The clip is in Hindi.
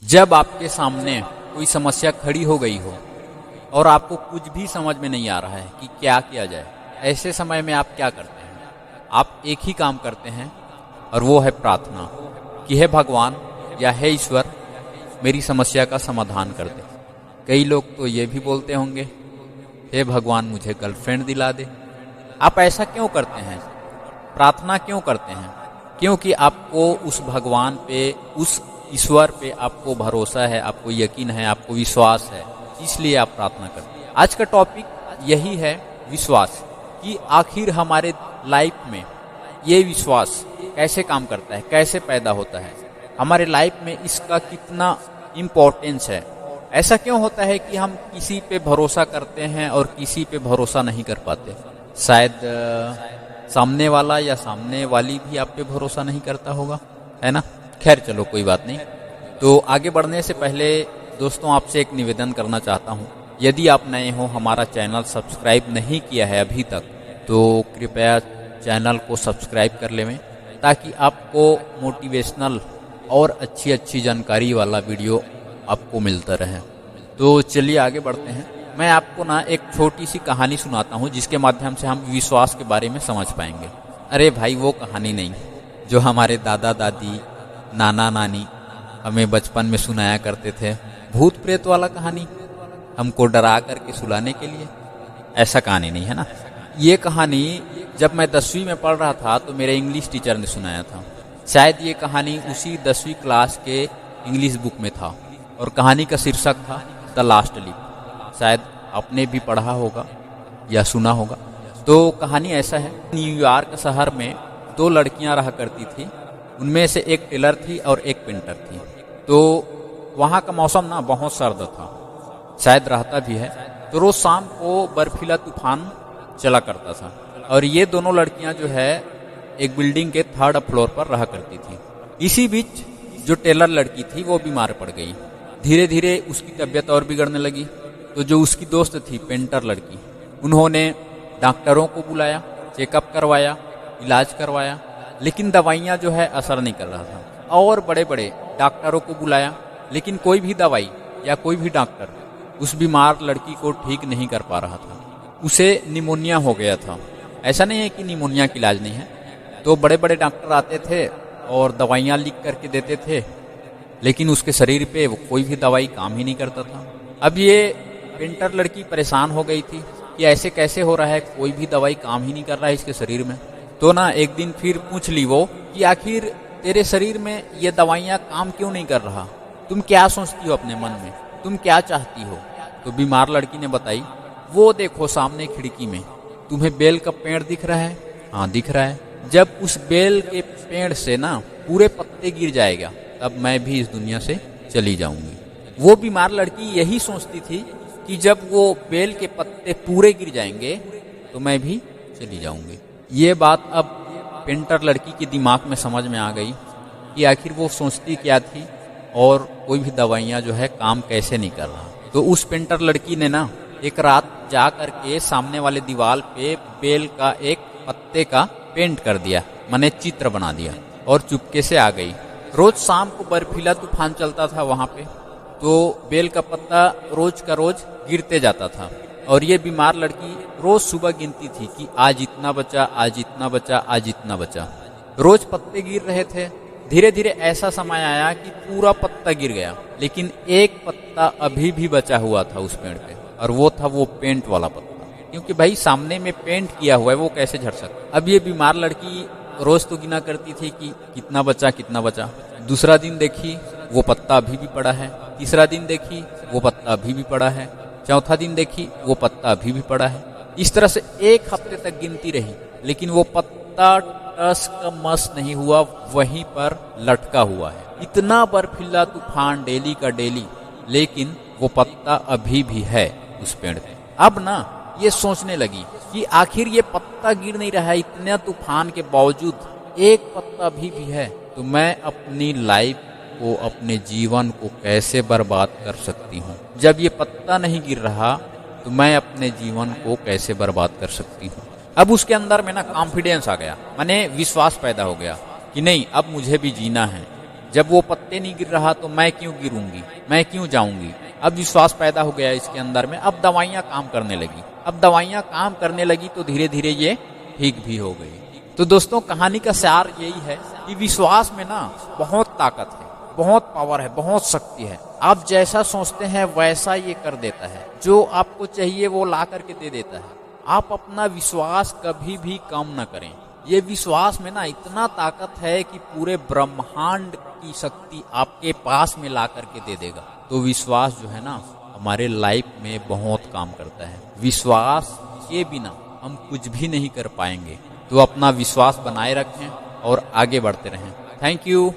जब आपके सामने कोई समस्या खड़ी हो गई हो और आपको कुछ भी समझ में नहीं आ रहा है कि क्या किया जाए, ऐसे समय में आप क्या करते हैं? आप एक ही काम करते हैं और वो है प्रार्थना कि हे भगवान या हे ईश्वर, मेरी समस्या का समाधान कर दे। कई लोग तो ये भी बोलते होंगे, हे भगवान मुझे गर्लफ्रेंड दिला दे। आप ऐसा क्यों करते हैं? प्रार्थना क्यों करते हैं? क्योंकि आपको उस भगवान पे, उस ईश्वर पे आपको भरोसा है, आपको यकीन है, आपको विश्वास है, इसलिए आप प्रार्थना करते हैं। आज का टॉपिक यही है, विश्वास, कि आखिर हमारे लाइफ में ये विश्वास कैसे काम करता है, कैसे पैदा होता है, हमारे लाइफ में इसका कितना इम्पोर्टेंस है। ऐसा क्यों होता है कि हम किसी पे भरोसा करते हैं और किसी पे भरोसा नहीं कर पाते? शायद सामने वाला या सामने वाली भी आप पे भरोसा नहीं करता होगा, है ना। खैर चलो, कोई बात नहीं। तो आगे बढ़ने से पहले दोस्तों, आपसे एक निवेदन करना चाहता हूँ। यदि आप नए हो, हमारा चैनल सब्सक्राइब नहीं किया है अभी तक, तो कृपया चैनल को सब्सक्राइब कर लें, ताकि आपको मोटिवेशनल और अच्छी अच्छी जानकारी वाला वीडियो आपको मिलता रहे। तो चलिए आगे बढ़ते हैं। मैं आपको एक छोटी सी कहानी सुनाता हूँ, जिसके माध्यम से हम विश्वास के बारे में समझ पाएंगे। अरे भाई, वो कहानी नहीं जो हमारे दादा दादी, नाना नानी हमें बचपन में सुनाया करते थे, भूत प्रेत वाला कहानी, हमको डरा करके सुलाने के लिए। ऐसा कहानी नहीं है ना। ये कहानी जब मैं 10वीं में पढ़ रहा था तो मेरे इंग्लिश टीचर ने सुनाया था। शायद ये कहानी उसी 10वीं क्लास के इंग्लिश बुक में था और कहानी का शीर्षक था द लास्ट लीफ। शायद आपने भी पढ़ा होगा या सुना होगा। तो कहानी ऐसा है, न्यूयॉर्क शहर में 2 लड़कियां रहा करती थी। उनमें से एक टेलर थी और एक पेंटर थी। तो वहाँ का मौसम बहुत सर्द था, शायद रहता भी है। तो रोज शाम को बर्फीला तूफान चला करता था और ये दोनों लड़कियां जो है एक बिल्डिंग के 3rd फ्लोर पर रहा करती थी। इसी बीच जो टेलर लड़की थी वो बीमार पड़ गई। धीरे धीरे उसकी तबीयत और बिगड़ने लगी। तो जो उसकी दोस्त थी पेंटर लड़की, उन्होंने डॉक्टरों को बुलाया, चेकअप करवाया, इलाज करवाया, लेकिन दवाइयाँ जो है असर नहीं कर रहा था। और बड़े बड़े डॉक्टरों को बुलाया, लेकिन कोई भी दवाई या कोई भी डॉक्टर उस बीमार लड़की को ठीक नहीं कर पा रहा था। उसे निमोनिया हो गया था। ऐसा नहीं है कि निमोनिया का इलाज नहीं है। तो बड़े बड़े डॉक्टर आते थे और दवाइयाँ लिख करके देते थे, लेकिन उसके शरीर पे वो कोई भी दवाई काम ही नहीं करता था। अब ये पेंटर लड़की परेशान हो गई थी कि ऐसे कैसे हो रहा है, कोई भी दवाई काम ही नहीं कर रहा है इसके शरीर में। तो एक दिन फिर पूछ ली वो कि आखिर तेरे शरीर में ये दवाइयाँ काम क्यों नहीं कर रहा? तुम क्या सोचती हो अपने मन में, तुम क्या चाहती हो? तो बीमार लड़की ने बताई, वो देखो सामने खिड़की में, तुम्हें बेल का पेड़ दिख रहा है? हाँ दिख रहा है। जब उस बेल के पेड़ से पूरे पत्ते गिर जाएगा, तब मैं भी इस दुनिया से चली जाऊंगी। वो बीमार लड़की यही सोचती थी कि जब वो बेल के पत्ते पूरे गिर जाएंगे तो मैं भी चली जाऊंगी। ये बात अब पेंटर लड़की के दिमाग में समझ में आ गई कि आखिर वो सोचती क्या थी और कोई भी दवाइयाँ जो है काम कैसे नहीं कर रहा। तो उस पेंटर लड़की ने एक रात जा करके सामने वाले दीवार पे बेल का एक पत्ते का पेंट कर दिया, माने चित्र बना दिया, और चुपके से आ गई। रोज शाम को बर्फीला तूफान चलता था वहाँ पे, तो बेल का पत्ता रोज का रोज गिरते जाता था और ये बीमार लड़की रोज सुबह गिनती थी कि आज इतना बचा, आज इतना बचा, आज इतना बचा। रोज पत्ते गिर रहे थे। धीरे धीरे ऐसा समय आया कि पूरा पत्ता गिर गया, लेकिन एक पत्ता अभी भी बचा हुआ था उस पेड़ पे, और वो था वो पेंट वाला पत्ता। क्योंकि भाई सामने में पेंट किया हुआ है, वो कैसे झड़ सकता। अब ये बीमार लड़की रोज तो गिना करती थी कि कितना बचा, कितना बचा। दूसरा दिन देखी वो पत्ता अभी भी पड़ा है, तीसरा दिन देखी वो पत्ता अभी भी पड़ा है, चौथा दिन देखी वो पत्ता अभी भी पड़ा है। इस तरह से 1 हफ्ते तक गिनती रही, लेकिन वो पत्ता टस का मस नहीं हुआ, वहीं पर लटका हुआ है। इतना बर्फीला तूफान डेली का डेली, लेकिन वो पत्ता अभी भी है उस पेड़ पे। अब ये सोचने लगी कि आखिर ये पत्ता गिर नहीं रहा है, इतने तूफान के बावजूद एक पत्ता अभी भी है, तो मैं अपनी लाइफ को, अपने जीवन को कैसे बर्बाद कर सकती हूँ? जब ये पत्ता नहीं गिर रहा तो मैं अपने जीवन को कैसे बर्बाद कर सकती हूँ? अब उसके अंदर में कॉन्फिडेंस आ गया, माने विश्वास पैदा हो गया कि नहीं, अब मुझे भी जीना है, जब वो पत्ते नहीं गिर रहा तो मैं क्यों गिरूंगी, मैं क्यों जाऊंगी। अब विश्वास पैदा हो गया इसके अंदर में। अब दवाइयाँ काम करने लगी, अब दवाइयाँ काम करने लगी तो धीरे धीरे ये ठीक भी हो गई। तो दोस्तों कहानी का सार यही है कि विश्वास में ना बहुत ताकत है, बहुत पावर है, बहुत शक्ति है। आप जैसा सोचते हैं वैसा ये कर देता है, जो आपको चाहिए वो ला करके दे देता है। आप अपना विश्वास कभी भी कम न करें। ये विश्वास में ना इतना ताकत है कि पूरे ब्रह्मांड की शक्ति आपके पास में ला करके दे देगा। तो विश्वास जो है ना हमारे लाइफ में बहुत काम करता है। विश्वास के बिना हम कुछ भी नहीं कर पाएंगे। तो अपना विश्वास बनाए रखें और आगे बढ़ते रहें। Thank you.